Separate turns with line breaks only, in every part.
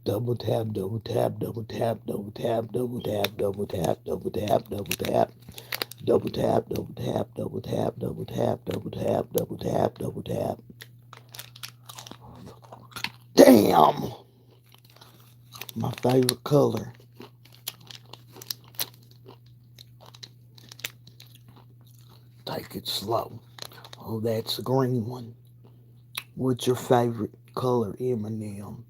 Double tap, double tap, double tap, double tap, double tap, double tap, double tap, double tap. Double tap, double tap, double tap, double tap, double tap, double tap, double tap. Damn! My favorite color. Take it slow. Oh, that's the green one. What's your favorite color, Eminem?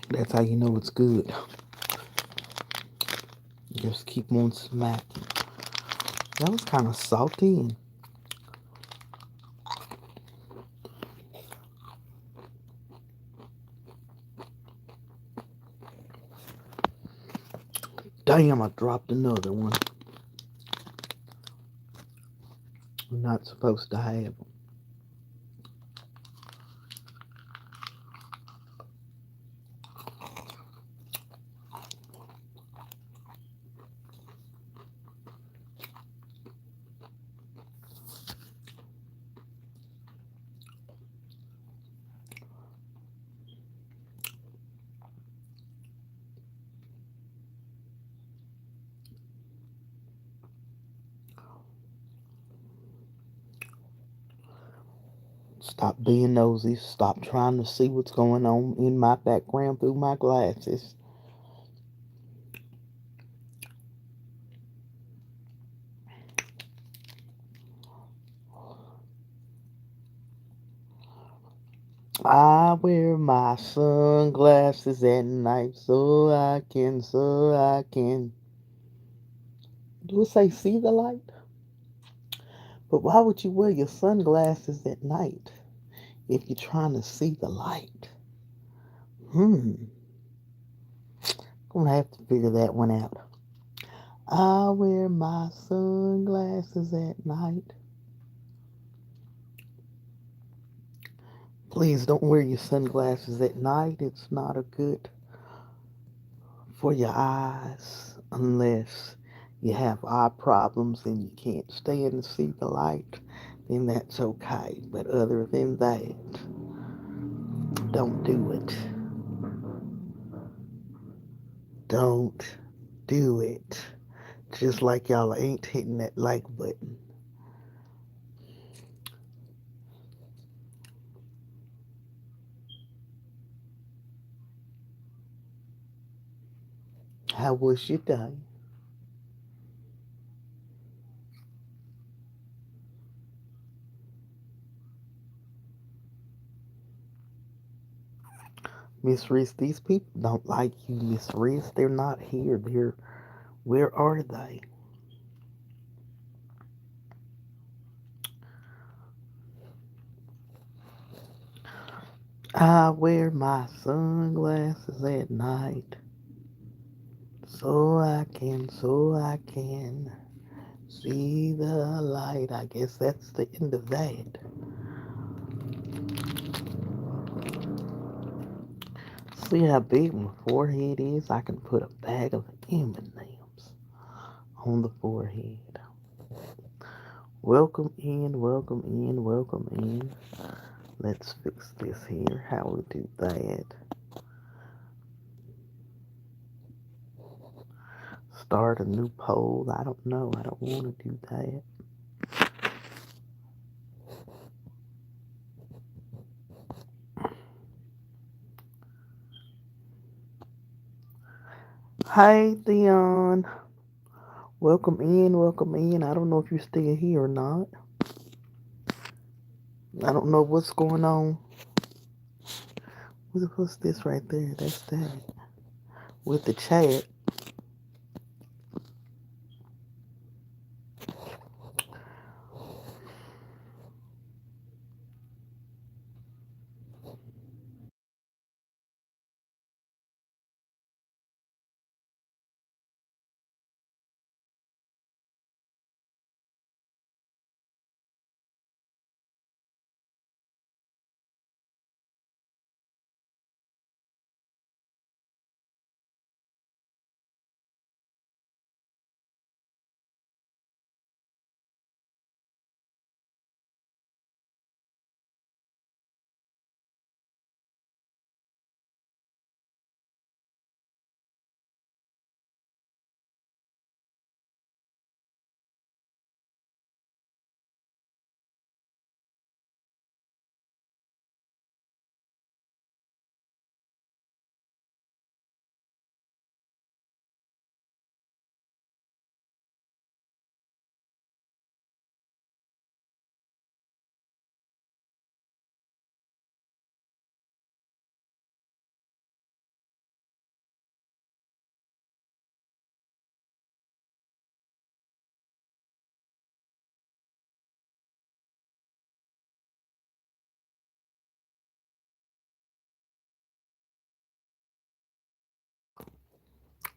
That's how you know it's good. Just keep on smacking. That was kind of salty. Damn, I dropped another one. We're not supposed to have them. Stop being nosy. Stop trying to see what's going on in my background through my glasses. I wear my sunglasses at night so I can. Do it say see the light? But why would you wear your sunglasses at night if you're trying to see the light? Gonna have to figure that one out. I wear my sunglasses at night. Please don't wear your sunglasses at night. It's not a good for your eyes unless you have eye problems and you can't stand to see the light. Then that's okay. But other than that, don't do it. Don't do it. Just like y'all ain't hitting that like button. How was your day? Miss Reese, these people don't like you, Miss Reese. They're not here. Where are they? I wear my sunglasses at night so I can see the light. I guess that's the end of that. See how big my forehead is? I can put a bag of M&Ms on the forehead. Welcome in, welcome in, welcome in. Let's fix this here. How we do that? Start a new poll. I don't know. I don't want to do that. Hey, Dion. Welcome in, welcome in. I don't know if you're still here or not. I don't know what's going on. What's this right there? That's that. With the chat.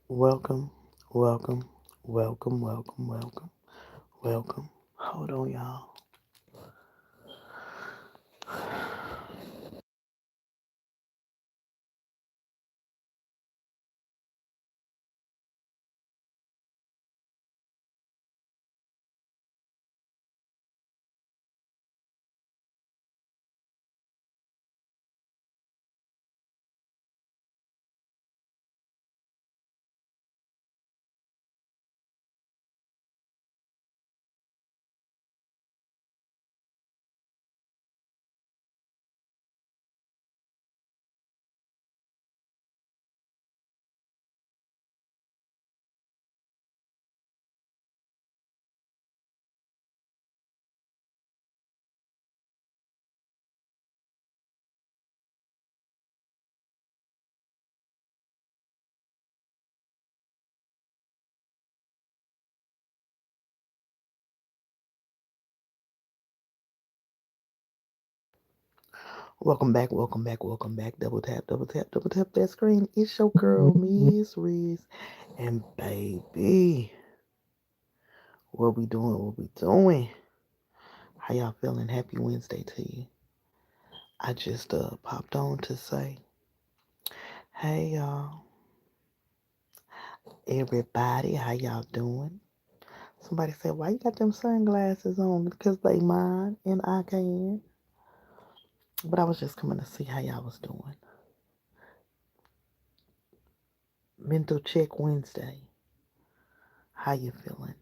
Welcome, welcome, welcome, welcome, welcome, welcome. Hold on, y'all. Welcome back, welcome back, welcome back. Double tap, double tap, double tap that screen. It's your girl, Miss Riz. And baby, what we doing? What we doing? How y'all feeling? Happy Wednesday to you. I just popped on to say, hey y'all, everybody, how y'all doing? Somebody said, why you got them sunglasses on? Because they mine and I can. But I was just coming to see how y'all was doing. Mental check Wednesday. How you feeling?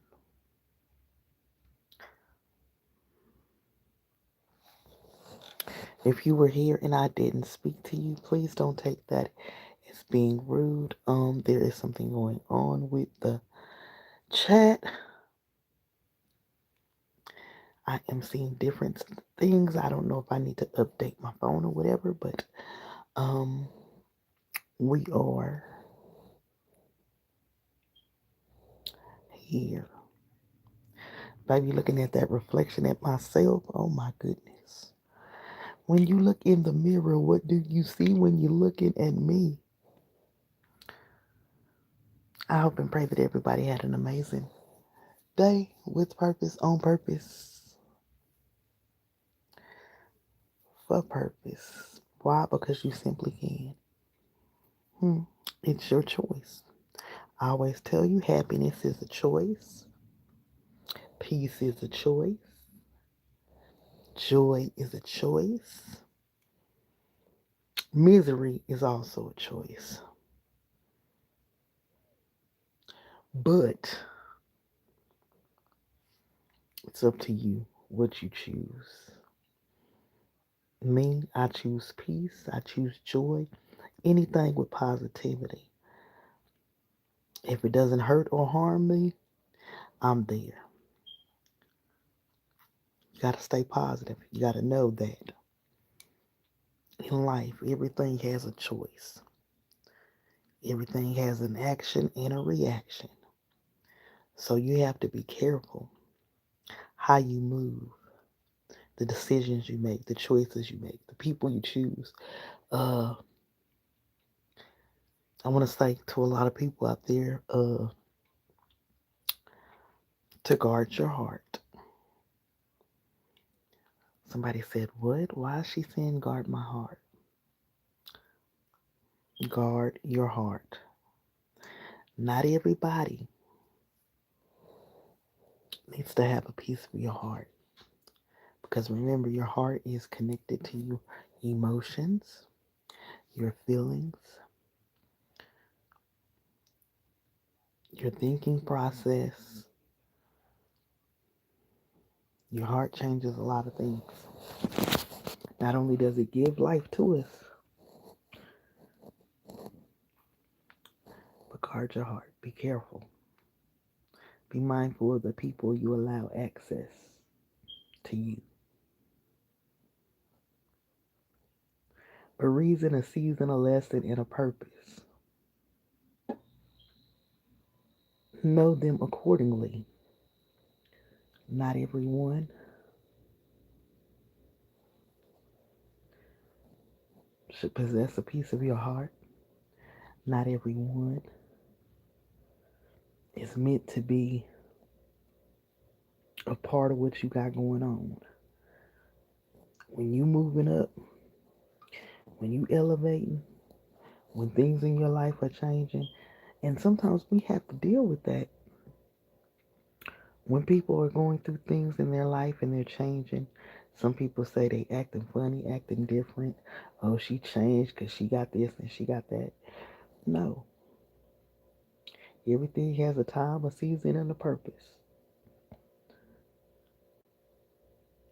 If you were here and I didn't speak to you, please don't take that as being rude. There is something going on with the chat. I am seeing different things. I don't know if I need to update my phone or whatever, but um we are here. Baby, looking at that reflection at myself. Oh my goodness. When you look in the mirror, what do you see when you're looking at me? I hope and pray that everybody had an amazing day with purpose, on purpose, for purpose. Why? Because you simply can. It's your choice. I always tell you happiness is a choice, peace is a choice, joy is a choice, misery is also a choice. But it's up to you what you choose. Me, I choose peace, I choose joy, anything with positivity. If it doesn't hurt or harm me, I'm there. You got to stay positive. You got to know that in life, everything has a choice. Everything has an action and a reaction. So you have to be careful how you move, the decisions you make, the choices you make, the people you choose. Uh, I want to say to a lot of people out there to guard your heart. Somebody said, what? Why is she saying guard my heart? Guard your heart. Not everybody needs to have a piece of your heart. Because remember, your heart is connected to your emotions, your feelings, your thinking process. Your heart changes a lot of things. Not only does it give life to us, but guard your heart. Be careful. Be mindful of the people you allow access to you. A reason, a season, a lesson, and a purpose. Know them accordingly. Not everyone should possess a piece of your heart. Not everyone is meant to be a part of what you got going on. When you moving up, when you elevating, when things in your life are changing, and sometimes we have to deal with that. When people are going through things in their life and they're changing, some people say they acting funny, acting different. Oh, she changed because she got this and she got that. No, everything has a time, a season, and a purpose.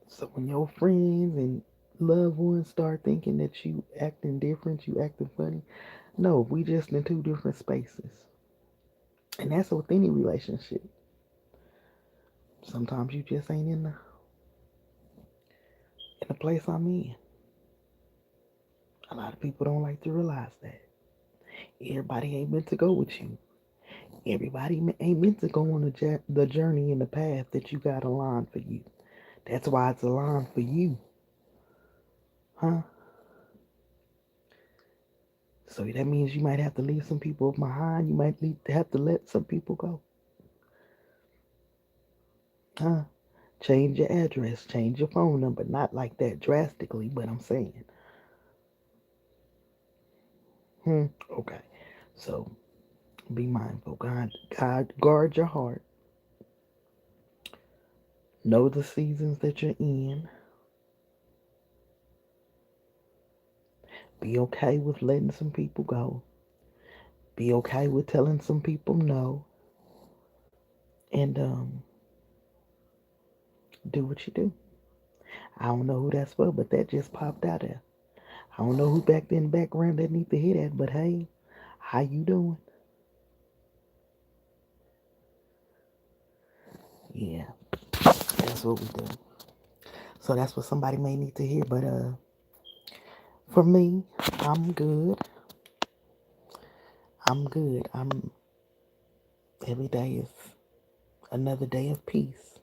So when your friends and loved ones start thinking that you acting different, you acting funny, no, we just in two different spaces. And that's with any relationship. Sometimes you just ain't in the place I'm in. A lot of people don't like to realize that. Everybody ain't meant to go with you. Everybody ain't meant to go on the journey and the path that you got aligned for you. That's why it's aligned for you, huh? So that means you might have to leave some people behind. You might have to let some people go, huh? Change your address, change your phone number. Not like that drastically, but I'm saying, okay. So be mindful. God, guard your heart. Know the seasons that you're in. Be okay with letting some people go. Be okay with telling some people no. And do what you do. I don't know who that's for, but that just popped out there. I don't know who back there in the background that need to hear that, but hey, how you doing? Yeah, that's what we do. So that's what somebody may need to hear. But for me, I'm good. I'm good. I'm every day is another day of peace,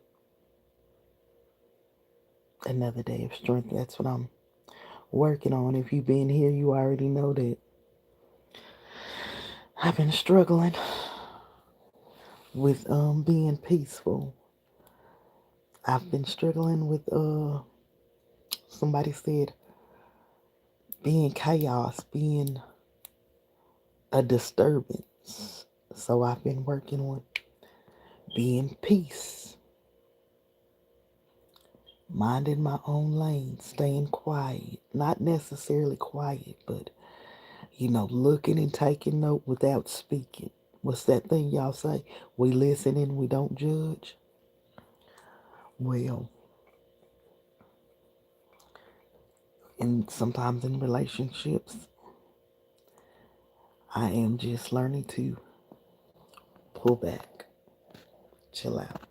another day of strength. That's what I'm working on. If you've been here, you already know that I've been struggling with being peaceful. I've been struggling with somebody said being chaos, being a disturbance. So I've been working on being peace, minding my own lane, staying quiet. Not necessarily quiet, but looking and taking note without speaking. What's that thing y'all say? We listen and we don't judge. Well, and sometimes in relationships, I am just learning to pull back, chill out.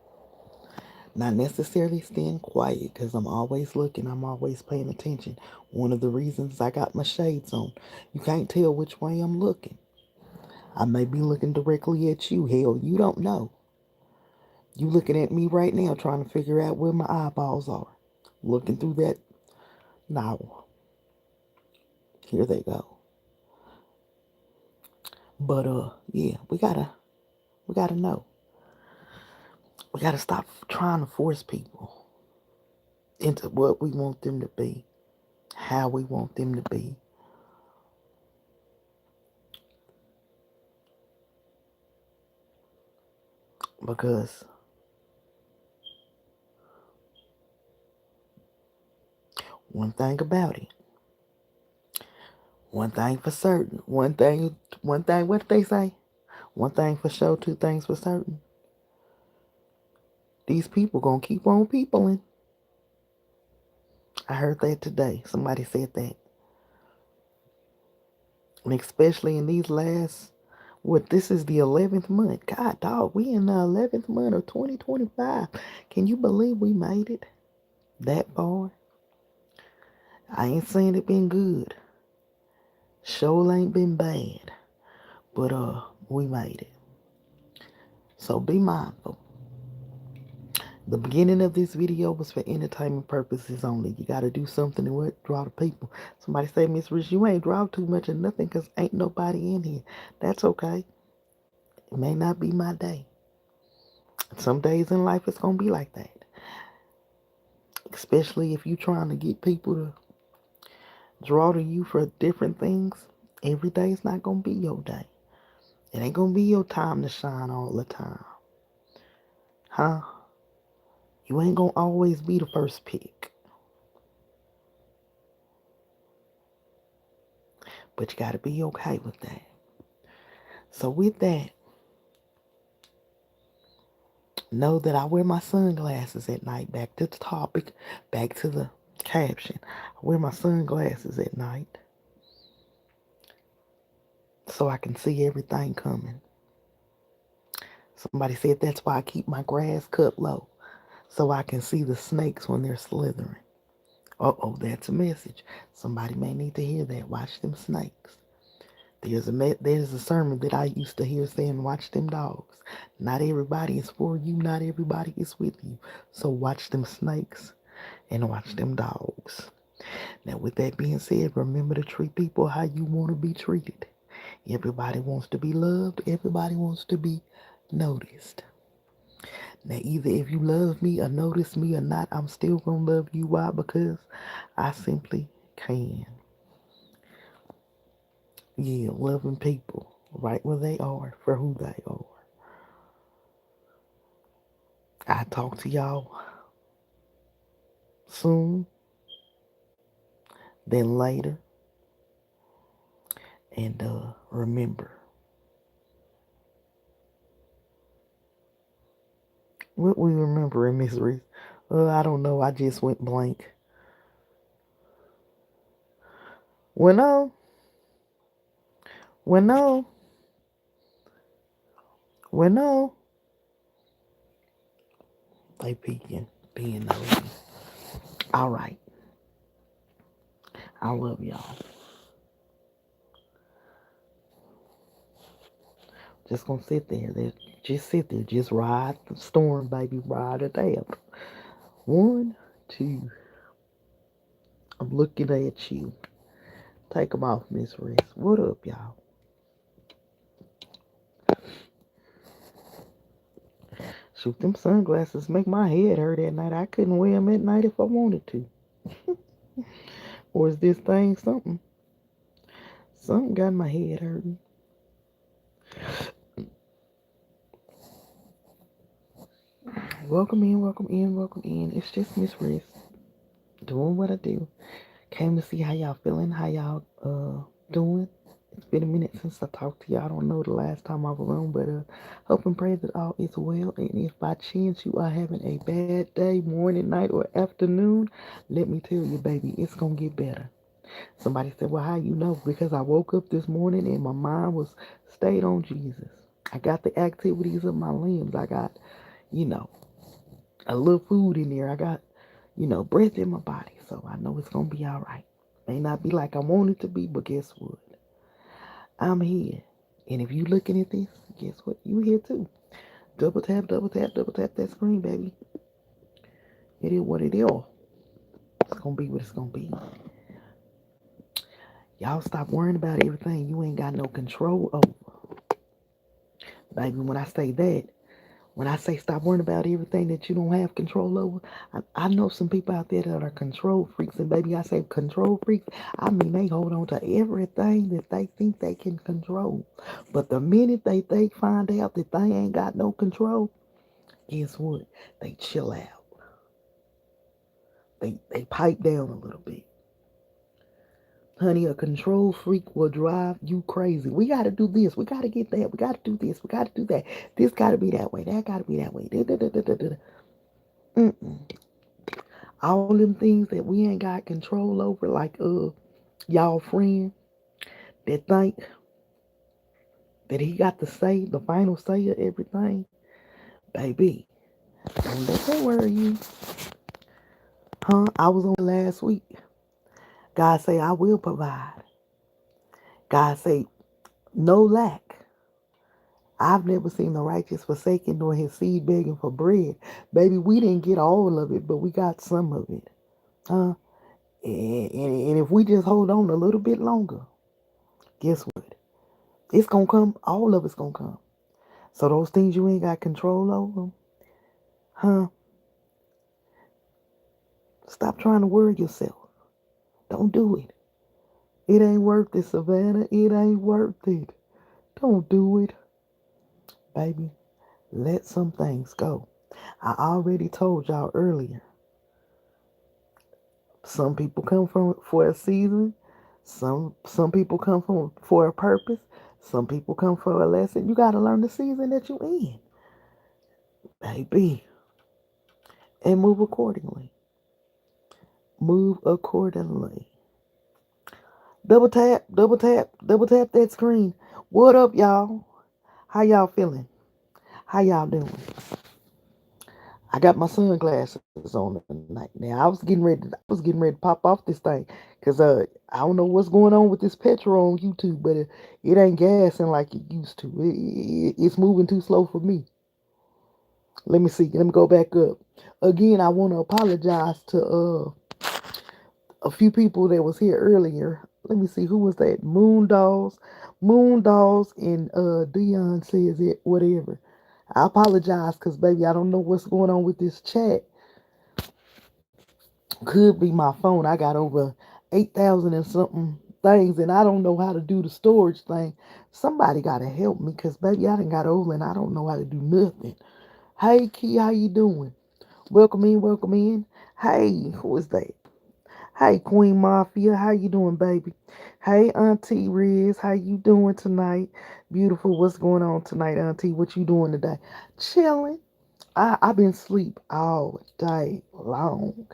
Not necessarily staying quiet because I'm always looking, I'm always paying attention. One of the reasons I got my shades on, you can't tell which way I'm looking. I may be looking directly at you. Hell, you don't know. You looking at me right now trying to figure out where my eyeballs are. Looking through that. No. Here they go. But yeah, we gotta know. We gotta stop trying to force people into what we want them to be, how we want them to be. Because one thing about it, one thing for certain, one thing, what they say? One thing for sure, two things for certain. These people gonna keep on peopling. I heard that today. Somebody said that. And especially in these last, this is the 11th month. God, dog, we in the 11th month of 2025. Can you believe we made it that far? I ain't saying it been good. Show ain't been bad. But we made it. So be mindful. The beginning of this video was for entertainment purposes only. You gotta do something to what? Draw the people. Somebody say, Miss Rich, you ain't draw too much of nothing because ain't nobody in here. That's okay. It may not be my day. Some days in life it's gonna be like that. Especially if you're trying to get people to draw to you for different things. Every day is not gonna be your day. It ain't gonna be your time to shine all the time. Huh? You ain't gonna always be the first pick. But you gotta be okay with that. So with that, know that I wear my sunglasses at night. Back to the topic, back to the caption. I wear my sunglasses at night so I can see everything coming. Somebody said that's why I keep my grass cut low so I can see the snakes when they're slithering. Uh-oh, that's a message. Somebody may need to hear that. Watch them snakes. There's a sermon that I used to hear saying, watch them dogs. Not everybody is for you. Not everybody is with you. So watch them snakes and watch them dogs. Now, with that being said, remember to treat people how you want to be treated. Everybody wants to be loved. Everybody wants to be noticed. Now, either if you love me or notice me or not, I'm still going to love you. Why? Because I simply can. Yeah, loving people right where they are for who they are. I talk to y'all soon, then later. And remember, what we remember in Miss Reese? I don't know. I just went blank. Well, no. Well, no. Well, no. They peeking, being nosy. All right. I love y'all. Just gonna sit there. Just sit there. Just ride the storm, baby. Ride it out. One, two. I'm looking at you. Take them off, Miss Reese. What up, y'all? Shoot, them sunglasses make my head hurt at night. I couldn't wear them at night if I wanted to. Or is this thing something? Something got my head hurting. Welcome in, welcome in, welcome in. It's just Miss Reese doing what I do. Came to see how y'all feeling, how y'all doing. It's been a minute since I talked to y'all. I don't know the last time I was on, but hope and pray that all is well. And if by chance you are having a bad day, morning, night, or afternoon, let me tell you, baby, it's gonna get better. Somebody said, well, how you know? Because I woke up this morning and my mind was stayed on Jesus. I got the activities of my limbs. I got, you know, a little food in there. I got, breath in my body. So I know it's going to be all right. May not be like I want it to be, but guess what? I'm here. And if you looking at this, guess what? You here too. Double tap, double tap, double tap that screen, baby. It is what it is. It's going to be what it's going to be. Y'all stop worrying about everything you ain't got no control over. Baby, when I say stop worrying about everything that you don't have control over, I know some people out there that are control freaks. And baby, I say control freaks, I mean they hold on to everything that they think they can control. But the minute they find out that they ain't got no control, guess what? They chill out. They pipe down a little bit. Honey, a control freak will drive you crazy. We got to do this. We got to get that. We got to do this. We got to do that. This got to be that way. That got to be that way. Da, da, da, da, da, da. Mm-mm. All them things that we ain't got control over, like y'all friend that think that he got to say the final say of everything, baby. Don't let that worry you, huh? I was on last week. God say I will provide. God say no lack. I've never seen the righteous forsaken nor his seed begging for bread. Baby, we didn't get all of it, but we got some of it. Huh? And if we just hold on a little bit longer, guess what? It's gonna come. All of it's gonna come. So those things you ain't got control over, Huh? Stop trying to worry yourself. Don't do it. It ain't worth it, Savannah. It ain't worth it. Don't do it. Baby, let some things go. I already told y'all earlier. Some people come from for a season. Some people come from for a purpose. Some people come for a lesson. You gotta learn the season that you in, baby, and move accordingly. Move accordingly. Double tap that screen. What up, y'all? How y'all feeling? How y'all doing? I got my sunglasses on tonight. Now I was getting ready to pop off this thing, cause I don't know what's going on with this petrol on YouTube, but it ain't gassing like it used to. It's moving too slow for me. Let me see. Let me go back up. Again, I want to apologize to a few people that was here earlier. Let me see, who was that? Moon Dolls, and Dion says it. Whatever. I apologize, cause baby, I don't know what's going on with this chat. Could be my phone. I got over 8,000 and something things, and I don't know how to do the storage thing. Somebody gotta help me, cause baby, I done got over and I don't know how to do nothing. Hey Key, how you doing? Welcome in, welcome in. Hey, who is that? Hey, Queen Mafia, how you doing, baby? Hey, Auntie Riz, how you doing tonight? Beautiful, what's going on tonight, Auntie? What you doing today? Chilling. I've been asleep all day long.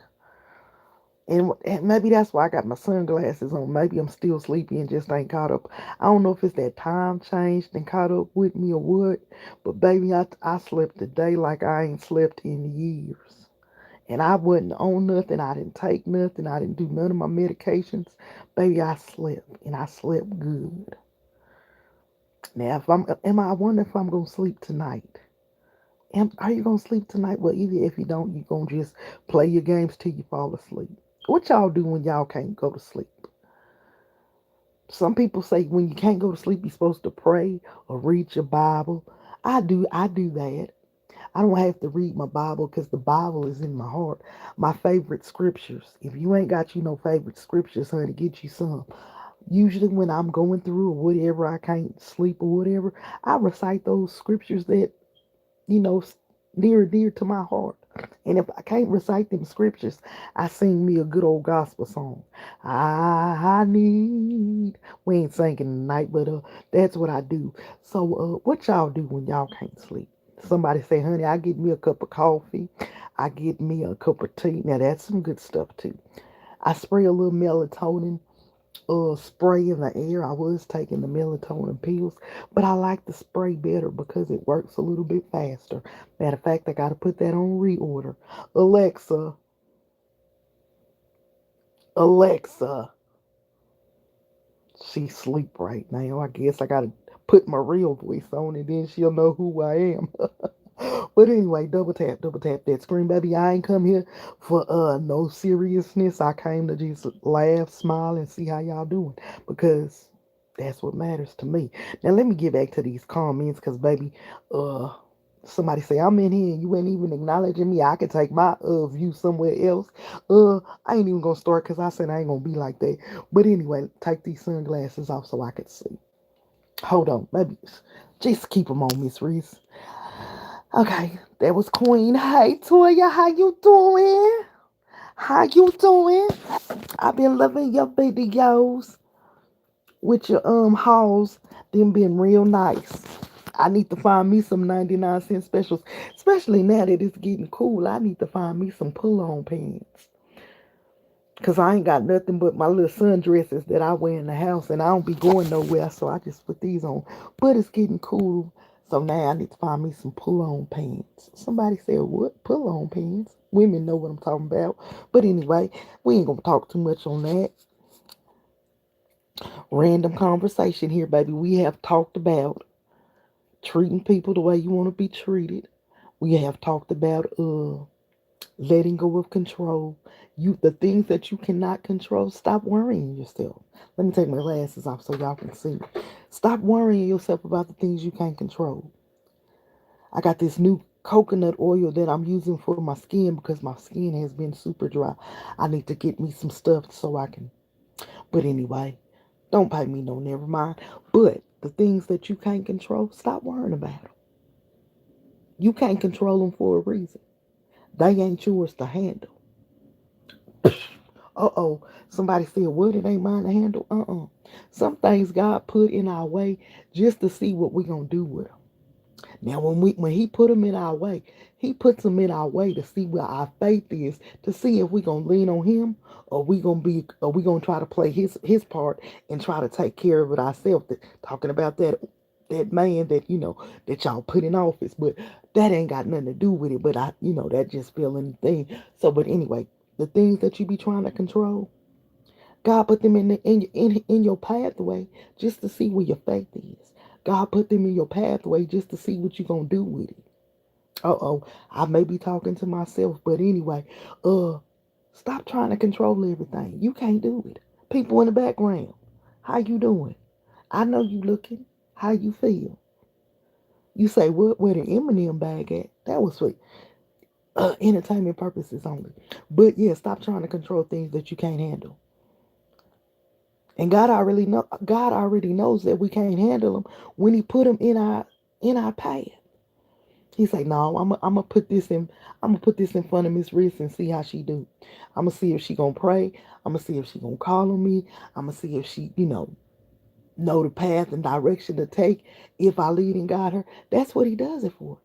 And maybe that's why I got my sunglasses on. Maybe I'm still sleepy and just ain't caught up. I don't know if it's that time changed and caught up with me or what. But baby, I slept today like I ain't slept in years. And I wasn't on nothing. I didn't take nothing. I didn't do none of my medications. Baby, I slept and I slept good. Now, I wonder if I'm gonna sleep tonight. Are you gonna sleep tonight? Well, either if you don't, you gonna just play your games till you fall asleep. What y'all do when y'all can't go to sleep? Some people say when you can't go to sleep, you're supposed to pray or read your Bible. I do that. I don't have to read my Bible because the Bible is in my heart. My favorite scriptures. If you ain't got no favorite scriptures, honey, get you some. Usually when I'm going through or whatever, I can't sleep or whatever, I recite those scriptures that, you know, near and dear to my heart. And if I can't recite them scriptures, I sing me a good old gospel song. I need. We ain't singing tonight, but that's what I do. So, what y'all do when y'all can't sleep? Somebody say, honey, I get me a cup of coffee. I get me a cup of tea. Now that's some good stuff too. I spray a little melatonin spray in the air. I was taking the melatonin pills, but I like the spray better because it works a little bit faster. Matter of fact, I got to put that on reorder. Alexa, Alexa, she sleep right now. I guess I got to put my real voice on and then she'll know who I am. But anyway, double tap that screen, baby. I ain't come here for no seriousness. I came to just laugh, smile, and see how y'all doing because that's what matters to me. Now let me get back to these comments, cause baby, uh, somebody say I'm in here and you ain't even acknowledging me. I could take my view somewhere else. I ain't even gonna start cause I said I ain't gonna be like that. But anyway, take these sunglasses off so I could see. Hold on, baby. Just keep them on, Miss Reese. Okay, that was Queen. Hey, Toya, how you doing? How you doing? I've been loving your videos with your hauls. Them been real nice. I need to find me some 99-cent specials, especially now that it's getting cool. I need to find me some pull-on pants. Cause I ain't got nothing but my little sundresses that I wear in the house, and I don't be going nowhere, so I just put these on. But it's getting cool, so now I need to find me some pull-on pants. Somebody said, "What pull-on pants?" Women know what I'm talking about. But anyway, we ain't gonna talk too much on that. Random conversation here, baby. We have talked about treating people the way you want to be treated. We have talked about letting go of control. The things that you cannot control, stop worrying yourself. Let me take my glasses off so y'all can see. Stop worrying yourself about the things you can't control. I got this new coconut oil that I'm using for my skin because my skin has been super dry. I need to get me some stuff so I can. But anyway, don't pay me no, never mind. But the things that you can't control, stop worrying about them. You can't control them for a reason. They ain't yours to handle. Uh-oh. Somebody said, what, it ain't mine to handle? Some things God put in our way just to see what we gonna do with them. Now, when He put them in our way, He puts them in our way to see where our faith is, to see if we gonna lean on Him, or we gonna try to play His part and try to take care of it ourselves. Talking about that man that that y'all put in office, but that ain't got nothing to do with it. But that just feeling thing. So, but anyway, the things that you be trying to control, God put them in your pathway just to see where your faith is. God put them in your pathway just to see what you're gonna do with it. Uh-oh. I may be talking to myself, but anyway, uh, stop trying to control everything. You can't do it. People in the background, how you doing? I know you looking. How you feel? You say, what? Where the M&M bag at? That was for entertainment purposes only. But yeah, stop trying to control things that you can't handle. And God already knows that we can't handle them when He put them in our path. He say, "No, I'm gonna put this in. I'm gonna put this in front of Miss Reese and see how she do. I'm gonna see if she gonna pray. I'm gonna see if she gonna call on me. I'm gonna see if she, know the path and direction to take. If I lead and guide her, that's what He does it for.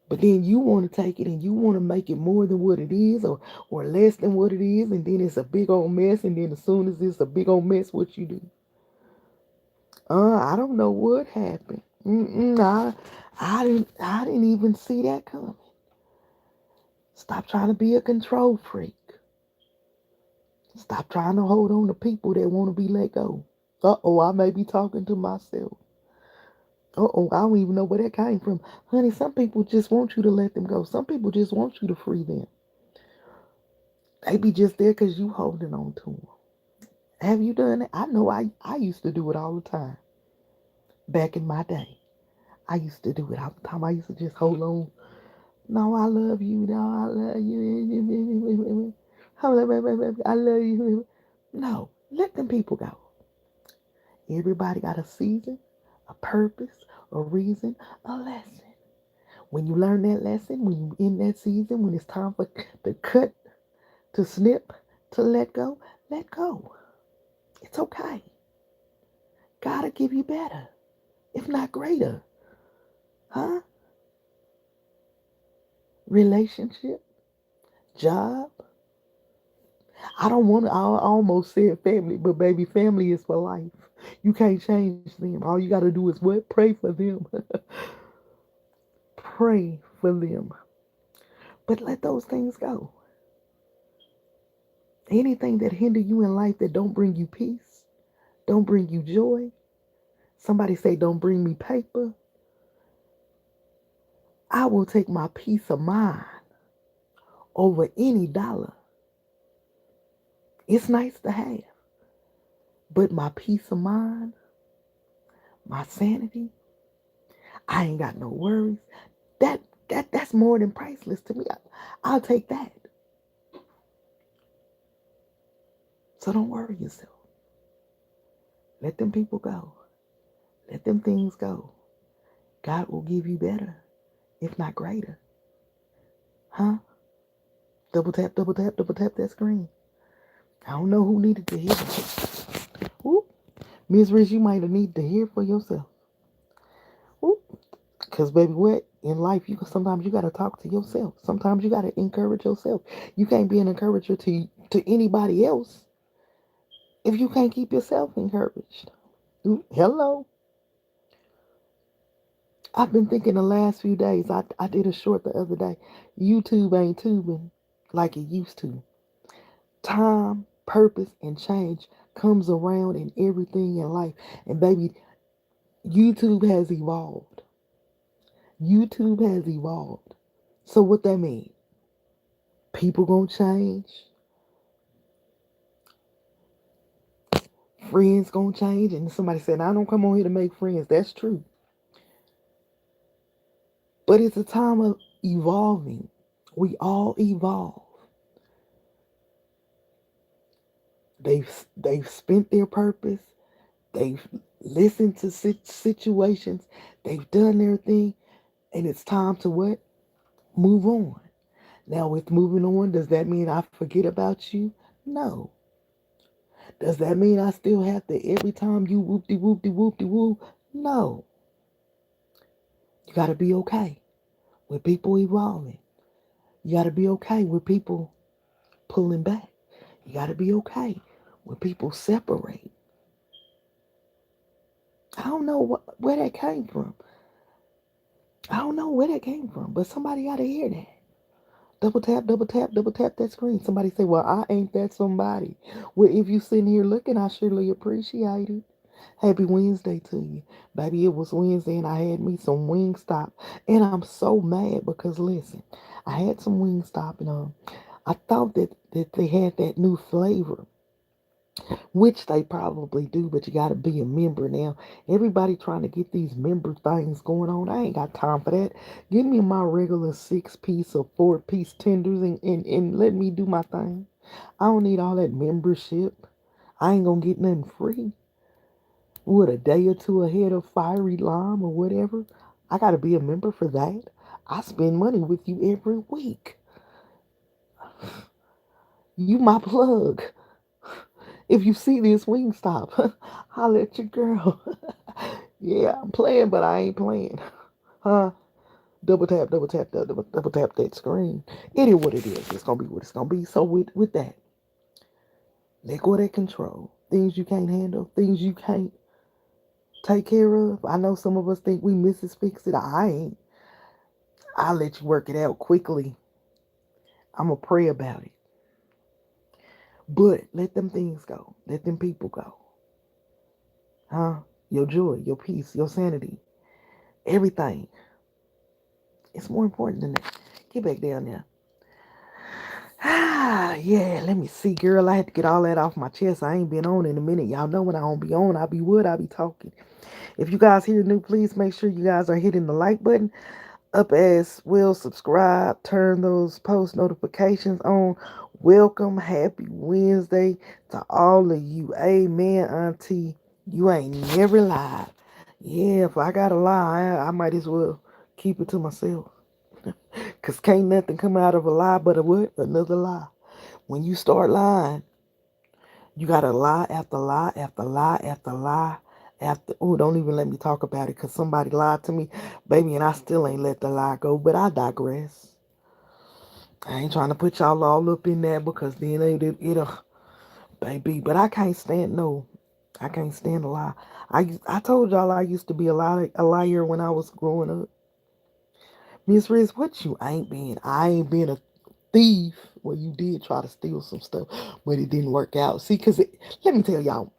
But then you want to take it and you want to make it more than what it is, or less than what it is, and then it's a big old mess. And then as soon as it's a big old mess, what you do? I don't know what happened. I didn't even see that coming. Stop trying to be a control freak. Stop trying to hold on to people that want to be let go. Uh-oh, I may be talking to myself. Uh-oh, I don't even know where that came from. Honey, some people just want you to let them go. Some people just want you to free them. They be just there because you holding on to them. Have you done it? I know I used to do it all the time. Back in my day. I used to do it all the time. I used to just hold on. No, I love you. No, I love you. I love you. No, let them people go. Everybody got a season, a purpose, a reason, a lesson. When you learn that lesson, when you in that season, when it's time for the cut, to snip, to let go. It's okay. God'll give you better, if not greater. Huh? Relationship, job. I don't want to, I almost said family, but baby, family is for life. You can't change them. All you got to do is what? Pray for them. Pray for them. But let those things go. Anything that hinder you in life that don't bring you peace, don't bring you joy. Somebody say, don't bring me paper. I will take my peace of mind over any dollar. It's nice to have, but my peace of mind, my sanity, I ain't got no worries. That that's more than priceless to me. I'll take that. So don't worry yourself. Let them people go. Let them things go. God will give you better, if not greater. Huh? Double tap that screen. I don't know who needed to hear it. Ooh, Miss Rich, you might have needed to hear for yourself. Ooh, cause baby, what in life sometimes you gotta talk to yourself. Sometimes you gotta encourage yourself. You can't be an encourager to anybody else if you can't keep yourself encouraged. Ooh, hello. I've been thinking the last few days. I did a short the other day. YouTube ain't tubing like it used to. Time, purpose, and change comes around in everything in life. And baby, YouTube has evolved. YouTube has evolved. So what that mean? People gonna change, friends gonna change, and somebody said, I don't come on here to make friends. That's true. But it's a time of evolving. We all evolve. They've spent their purpose. They've listened to situations. They've done their thing, and it's time to what? Move on. Now, with moving on, does that mean I forget about you? No. Does that mean I still have to every time you whoop de whoop de whoop de whoop? No. You got to be okay with people evolving. You got to be okay with people pulling back. You got to be okay when people separate. I don't know where that came from. I don't know where that came from, but somebody got to hear that. Double tap that screen. Somebody say, well, I ain't that somebody. Well, if you sitting here looking, I surely appreciate it. Happy Wednesday to you. Baby, it was Wednesday and I had me some Wingstop. And I'm so mad because, listen, I had some Wingstop and I thought that they had that new flavor, which they probably do, but you got to be a member now. Everybody trying to get these member things going on. I ain't got time for that. Give me my regular 6-piece or 4-piece tenders and let me do my thing. I don't need all that membership. I ain't going to get nothing free. What, a day or two ahead of Fiery Lime or whatever? I got to be a member for that. I spend money with you every week. You my plug. If you see this Wingstop, holla at your girl. Yeah, I'm playing, but I ain't playing. Huh? Double tap that screen. It is what it is. It's gonna be what it's gonna be. So with that, let go of that control. Things you can't handle, things you can't take care of. I know some of us think we Mrs. Fix It. I ain't. I'll let you work it out quickly. I'm gonna pray about it. But let them things go. Let them people go. Huh? Your joy, your peace, your sanity, everything. It's more important than that. Get back down there. Ah, yeah, let me see, girl. I had to get all that off my chest. I ain't been on in a minute. Y'all know when I don't be on, I be what? I be talking. If you guys here new, please make sure you guys are hitting the like button. Up as well, subscribe, turn those post notifications on. Welcome, happy Wednesday to all of you. Amen, auntie. You ain't never lied. Yeah, if I gotta lie, I might as well keep it to myself. Because can't nothing come out of a lie but a what? Another lie. When you start lying, you got to lie after lie after lie after lie after. Oh, don't even let me talk about it because somebody lied to me, baby, and I still ain't let the lie go. But I digress. I ain't trying to put y'all all up in there because then it'll, baby. But I can't stand, no. I can't stand a lie. I told y'all I used to be a liar when I was growing up. Miss Riz, what you ain't been? I ain't been a thief. Well, you did try to steal some stuff, but it didn't work out. See, because let me tell y'all.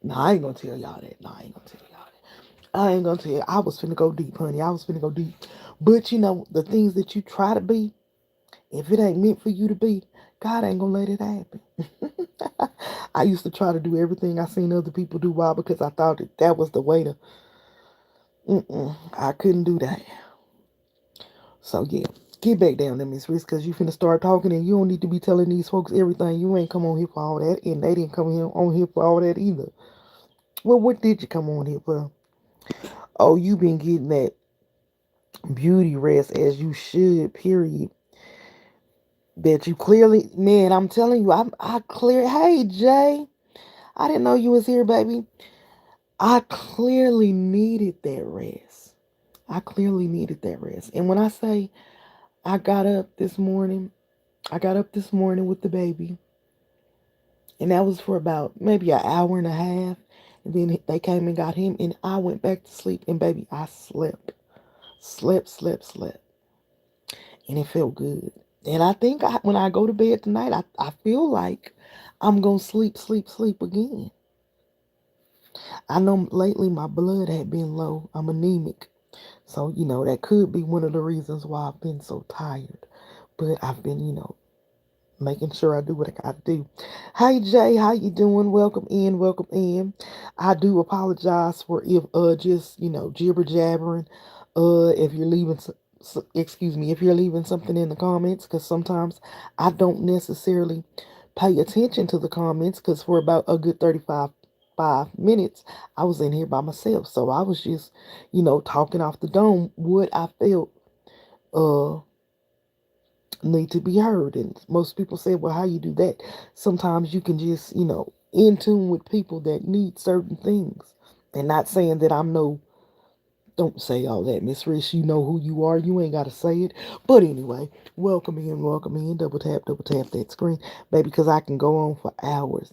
No, I ain't gonna tell y'all that. No, I ain't gonna tell y'all that. I ain't gonna tell you. I was finna go deep, honey. I was finna go deep. But you know, the things that you try to be, if it ain't meant for you to be, God ain't gonna let it happen. I used to try to do everything I seen other people do. Why? Because I thought that was the way to. I couldn't do that. So yeah, get back down there, Miss Riz, because you finna start talking and you don't need to be telling these folks everything. You ain't come on here for all that, and they didn't come here on here for all that either. Well, what did you come on here for? Oh, you been getting that beauty rest as you should, period. That you clearly, man, I'm telling you, I clear. Hey, Jay, I didn't know you was here, baby. I clearly needed that rest. I clearly needed that rest. And when I say I got up this morning, I got up this morning with the baby, and that was for about maybe an hour and a half. And then they came and got him, and I went back to sleep. And baby, I slept, and it felt good. And I think when I go to bed tonight, I feel like I'm gonna sleep again. I know lately my blood had been low. I'm anemic, so that could be one of the reasons why I've been so tired. But I've been, making sure I do what I got to do. Hey Jay, how you doing? Welcome in, welcome in. I do apologize for if just jibber jabbering. If you're leaving, excuse me, if you're leaving something in the comments, because sometimes I don't necessarily pay attention to the comments, because for about a good 5 minutes, I was in here by myself. So I was just, talking off the dome what I felt uh need to be heard. And most people say, well, how you do that? Sometimes you can just, in tune with people that need certain things. And not saying that I'm no, don't say all that, Miss Rich. You know who you are. You ain't got to say it. But anyway, welcome in, welcome in. Double tap that screen, baby, because I can go on for hours.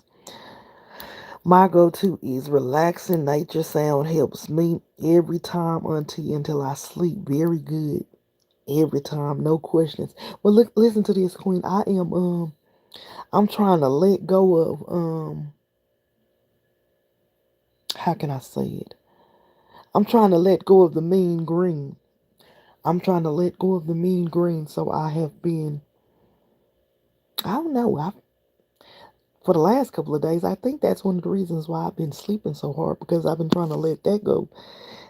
My go-to is relaxing nature sound helps me every time, auntie, until I sleep. Very good. Every time, no questions. Well, look, listen to this, Queen. I'm trying to let go of how can I say it? I'm trying to let go of the mean green. I'm trying to let go of the mean green. So I have been, I don't know, for the last couple of days, I think that's one of the reasons why I've been sleeping so hard, because I've been trying to let that go.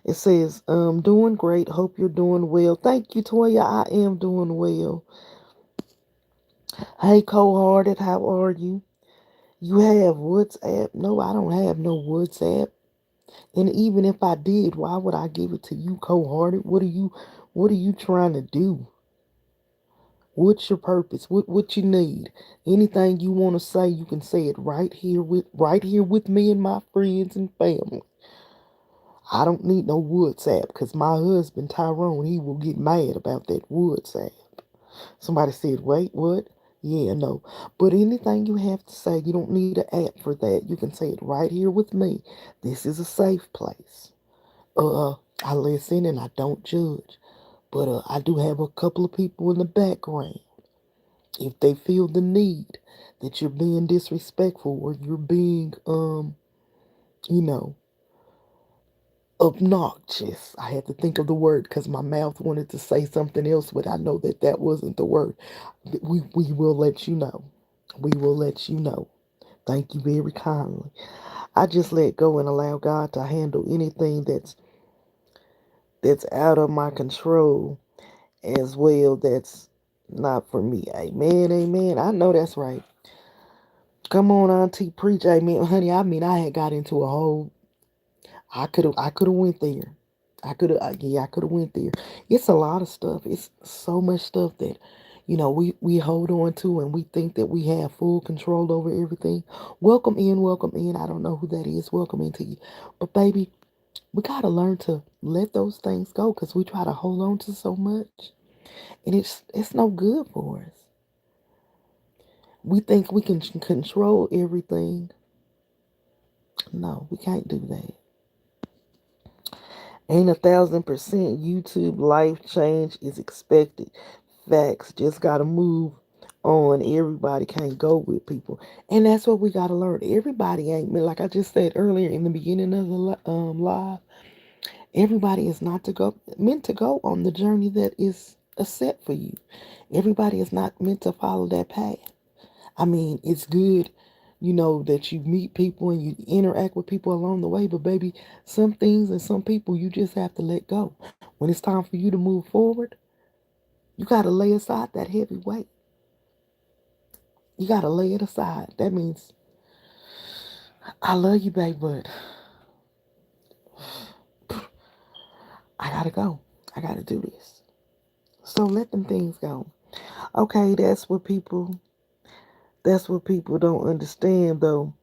It says, doing great. Hope you're doing well. Thank you, Toya. I am doing well. Hey, cold-hearted, how are you? You have WhatsApp? No, I don't have no WhatsApp. And even if I did, why would I give it to you, cold-hearted? What are you trying to do? What's your purpose? What you need? Anything you want to say, you can say it right here with me and my friends and family. I don't need no WhatsApp, because my husband Tyrone, he will get mad about that WhatsApp. Somebody said, wait, what? Yeah, no. But anything you have to say, you don't need an app for that. You can say it right here with me. This is a safe place. I listen and I don't judge. But I do have a couple of people in the background. If they feel the need that you're being disrespectful, or you're being, you know, obnoxious. I had to think of the word because my mouth wanted to say something else, but I know that that wasn't the word. We will let you know. We will let you know. Thank you very kindly. I just let go and allow God to handle anything that's out of my control as well. That's not for me. Amen. Amen. I know that's right. Come on, Auntie, preach. Amen, honey. I mean, I had got into a whole. I could have went there. Yeah, I could have went there. It's a lot of stuff. It's so much stuff that, we hold on to, and we think that we have full control over everything. Welcome in, welcome in. I don't know who that is. Welcome into you. But baby, we gotta learn to let those things go, because we try to hold on to so much, and it's no good for us. We think we can control everything. No, we can't do that. Ain't 1,000% YouTube life change is expected. Facts. Just gotta move on. Everybody can't go with people, and that's what we gotta learn. Everybody ain't like I just said earlier in the beginning of the live. Everybody is not to go meant to go on the journey that is a set for you. Everybody is not meant to follow that path. I mean, it's good, that you meet people and you interact with people along the way, but baby, some things and some people you just have to let go. When it's time for you to move forward, you got to lay aside that heavy weight. You got to lay it aside. That means, I love you, babe, but I got to go. I got to do this. So let them things go. Okay, that's what people don't understand though.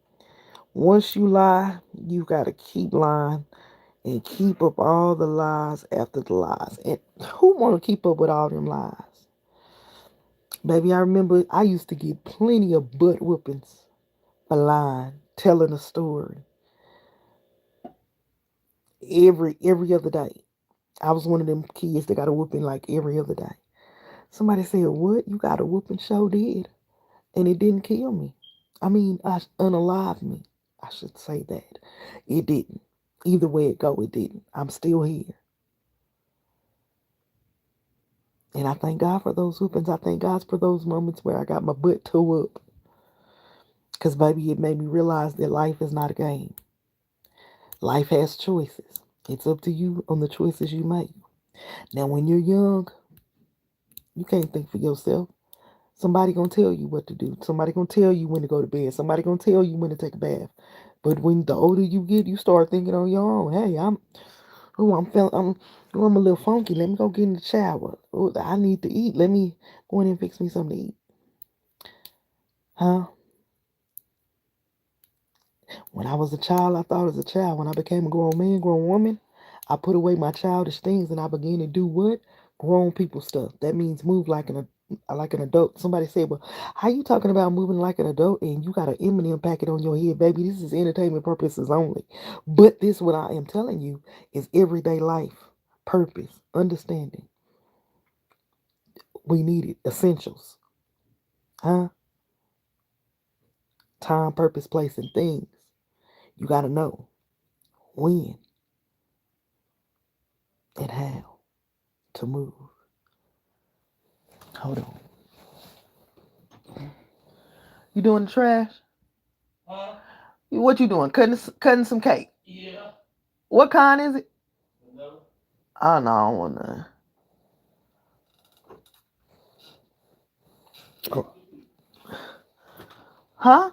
Once you lie, you got to keep lying and keep up all the lies after the lies. And who want to keep up with all them lies? Baby, I remember I used to get plenty of butt whoopings for lying, telling a story every other day. I was one of them kids that got a whooping like every other day. Somebody said, "What? You got a whooping?" Show did, and it didn't kill me. I mean, I unalived me. I should say that it didn't. Either way it go, it didn't. I'm still here. And I thank God for those whoopings. I thank God for those moments where I got my butt tore up. Because, baby, it made me realize that life is not a game. Life has choices. It's up to you on the choices you make. Now, when you're young, you can't think for yourself. Somebody gonna tell you what to do. Somebody gonna tell you when to go to bed. Somebody gonna tell you when to take a bath. But when the older you get, you start thinking on your own. Hey, I'm feeling, I'm a little funky. Let me go get in the shower. Oh, I need to eat. Let me go in and fix me something to eat. Huh? When I was a child, I thought as a child. When I became a grown man, grown woman, I put away my childish things and I began to do what? Grown people stuff. That means move like an adult. Somebody said, "Well, how you talking about moving like an adult and you got an M&M packet on your head, baby? This is entertainment purposes only." But this, what I am telling you, is everyday life, purpose, understanding. We need it. Essentials, huh? Time, purpose, place, and things. You got to know when and how to move. Hold on. You doing the trash? Huh? What you doing? Cutting some cake. Yeah. What kind is it? No. Oh no, I don't want none. Oh. Huh?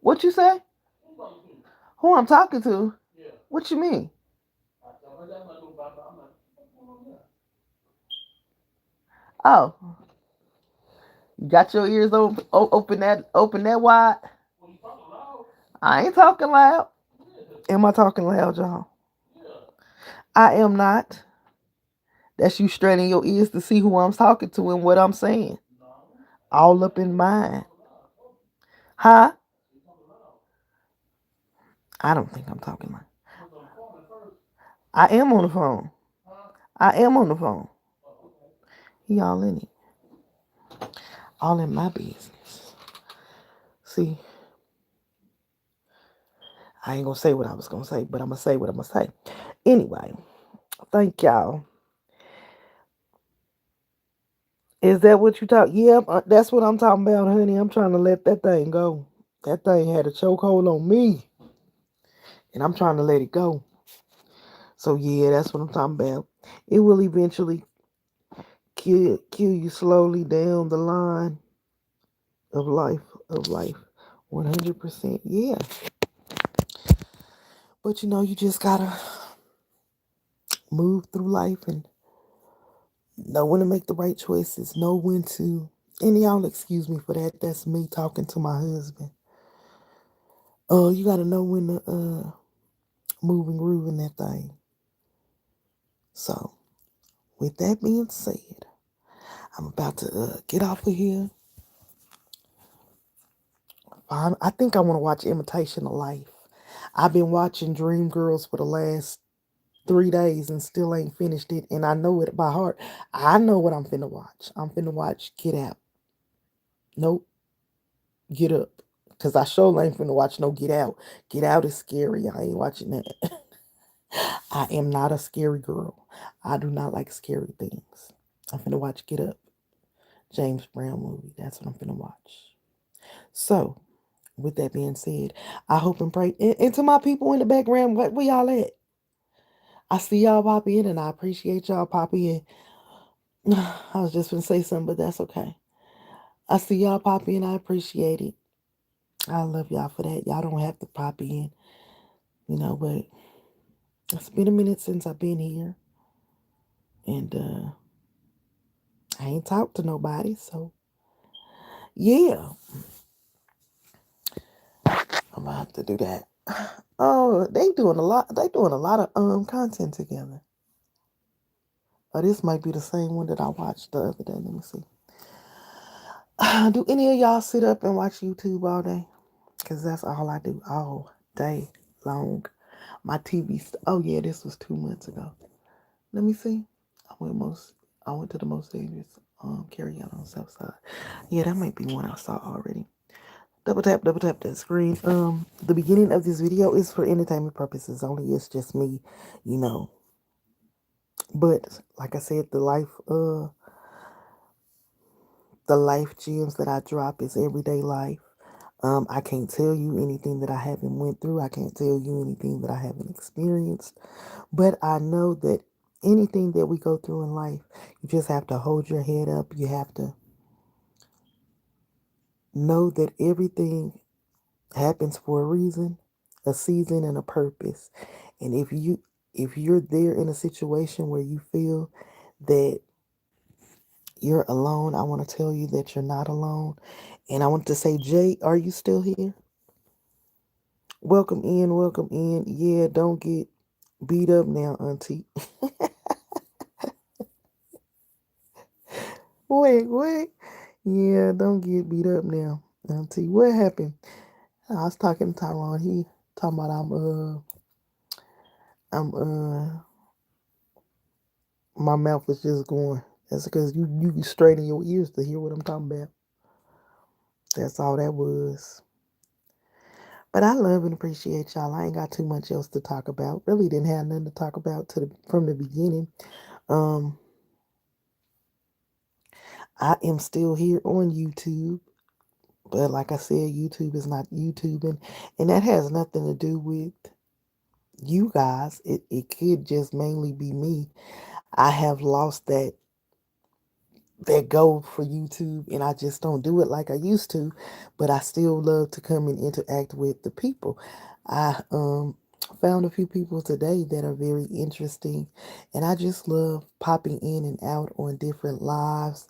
What you say? Who I'm talking to? Yeah. What you mean? Oh, you got your ears open that wide. I ain't talking loud. Am I talking loud, y'all? I am not. That's you straining your ears to see who I'm talking to and what I'm saying. All up in mine. Huh? I don't think I'm talking loud. I am on the phone. I am on the phone. He all in it. All in my business. See, I ain't gonna say what I was gonna say, but I'm gonna say what I'm gonna say. Anyway, thank y'all. Is that what you talk? Yep, that's what I'm talking about, honey. I'm trying to let that thing go. That thing had a chokehold on me, and I'm trying to let it go. So yeah, that's what I'm talking about. It will eventually kill you slowly down the line of life, of life. 100%. Yeah. But you just gotta move through life and know when to make the right choices, know when to. And y'all excuse me for that. That's me talking to my husband. You gotta know when to move and groove in that thing. So, with that being said, I'm about to get off of here. I think I want to watch Imitation of Life. I've been watching Dreamgirls for the last 3 days and still ain't finished it, and I know it by heart. I know what I'm finna watch. I'm finna watch Get Out. Nope, Get Up. Cause I sure ain't finna watch no Get Out. Get Out is scary. I ain't watching that. I am not a scary girl. I do not like scary things. I'm finna watch Get Up. James Brown movie. That's what I'm finna watch. So, with that being said, I hope and pray. And to my people in the background, where y'all at? I see y'all pop in and I appreciate y'all popping in. I was just gonna say something, but that's okay. I see y'all pop in. I appreciate it. I love y'all for that. Y'all don't have to pop in, but it's been a minute since I've been here. And I ain't talked to nobody, so yeah, I'm gonna have to do that. Oh, they doing a lot. They doing a lot of content together. Oh, this might be the same one that I watched the other day. Let me see. Do any of y'all sit up and watch YouTube all day? Cause that's all I do all day long. My TV. Oh yeah, this was 2 months ago. Let me see. I went most. I went to the most dangerous carry out on South Side. Yeah, that might be one I saw already. Double tap that screen. The beginning of this video is for entertainment purposes only. It's just me, you know. But like I said, the life gems that I drop is everyday life. I can't tell you anything that I haven't went through. I can't tell you anything that I haven't experienced. But I know that anything that we go through in life, you just have to hold your head up. You have to know that everything happens for a reason, a season, and a purpose. And if you're there in a situation where you feel that you're alone, I want to tell you that you're not alone. And I want to say, Jay, are you still here? Welcome in, welcome in. Yeah, don't get beat up now, Auntie. Wait, wait. Yeah, don't get beat up now, Auntie. What happened? I was talking to Tyrone. He talking about I'm my mouth was just going. That's because you can straighten your ears to hear what I'm talking about. That's all that was. But I love and appreciate y'all. I ain't got too much else to talk about. Really didn't have nothing to talk about from the beginning. Um, I am still here on YouTube, but like I said, YouTube is not YouTubing, and that has nothing to do with you guys. It could just mainly be me. I have lost that go for YouTube, and I just don't do it like I used to, but I still love to come and interact with the people. I found a few people today that are very interesting, and I just love popping in and out on different lives,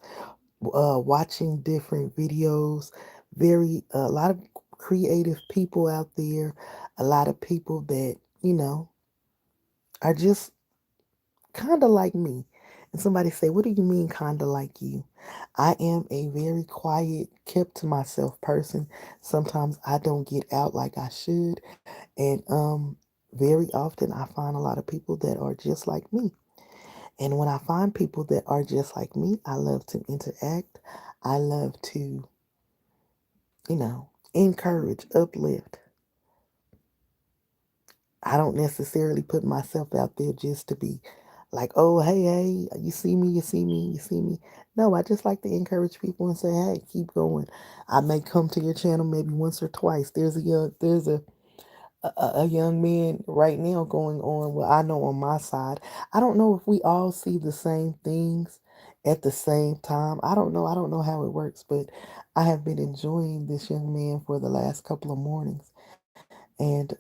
watching different videos. A lot of creative people out there, a lot of people that are just kind of like me. And somebody say, "What do you mean, kind of like you?" I am a very quiet, kept to myself person. Sometimes I don't get out like I should. And very often I find a lot of people that are just like me. And when I find people that are just like me, I love to interact. I love to, encourage, uplift. I don't necessarily put myself out there just to be like, oh, hey, hey, you see me, you see me, you see me. No, I just like to encourage people and say, hey, keep going. I may come to your channel maybe once or twice. There's a young man right now going on. Well, I know on my side. I don't know if we all see the same things at the same time. I don't know. I don't know how it works, but I have been enjoying this young man for the last couple of mornings. And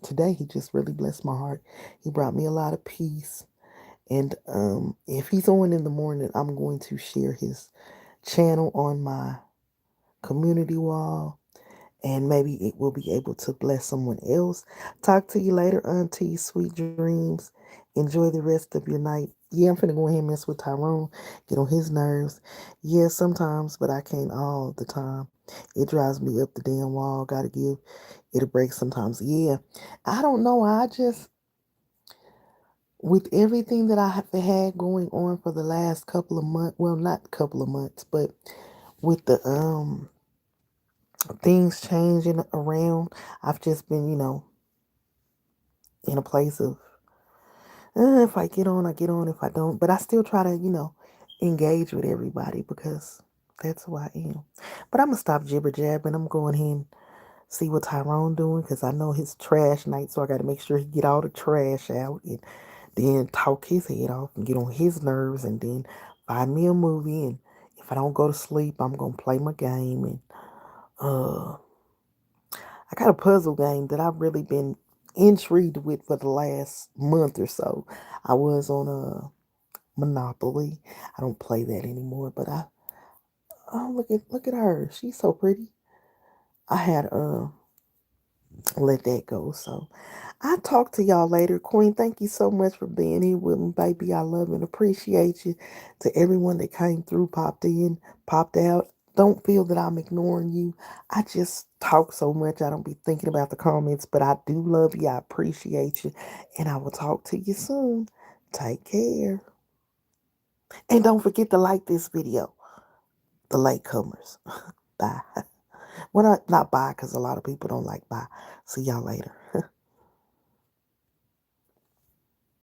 today he just really blessed my heart. He brought me a lot of peace. And if he's on in the morning, I'm going to share his channel on my community wall, and maybe it will be able to bless someone else. Talk to you later, Auntie. Sweet dreams. Enjoy the rest of your night. Yeah, I'm finna go ahead and mess with Tyrone, get on his nerves. Yeah, sometimes, but I can't all the time. It drives me up the damn wall. Gotta give it a break sometimes. Yeah, I don't know. I just, with everything that I have had going on for the last couple of months, well, not couple of months, but with the things changing around, I've just been, in a place of if I get on, I get on. If I don't, but I still try to, engage with everybody because that's who I am. But I'm gonna stop jibber jabbing. I'm going ahead and see what Tyrone doing because I know his trash night, so I got to make sure he get all the trash out and then talk his head off and get on his nerves and then find me a movie. And if I don't go to sleep, I'm gonna play my game. And uh, I got a puzzle game that I've really been intrigued with for the last month or so. I was on a Monopoly. I don't play that anymore, but oh, look at her. She's so pretty. I had let that go. So I'll talk to y'all later. Queen, thank you so much for being here with me, baby. I love and appreciate you. To everyone that came through, popped in, popped out. Don't feel that I'm ignoring you. I just talk so much. I don't be thinking about the comments, but I do love you. I appreciate you. And I will talk to you soon. Take care. And don't forget to like this video. The latecomers. Bye. Well, not bye, because a lot of people don't like bye. See y'all later.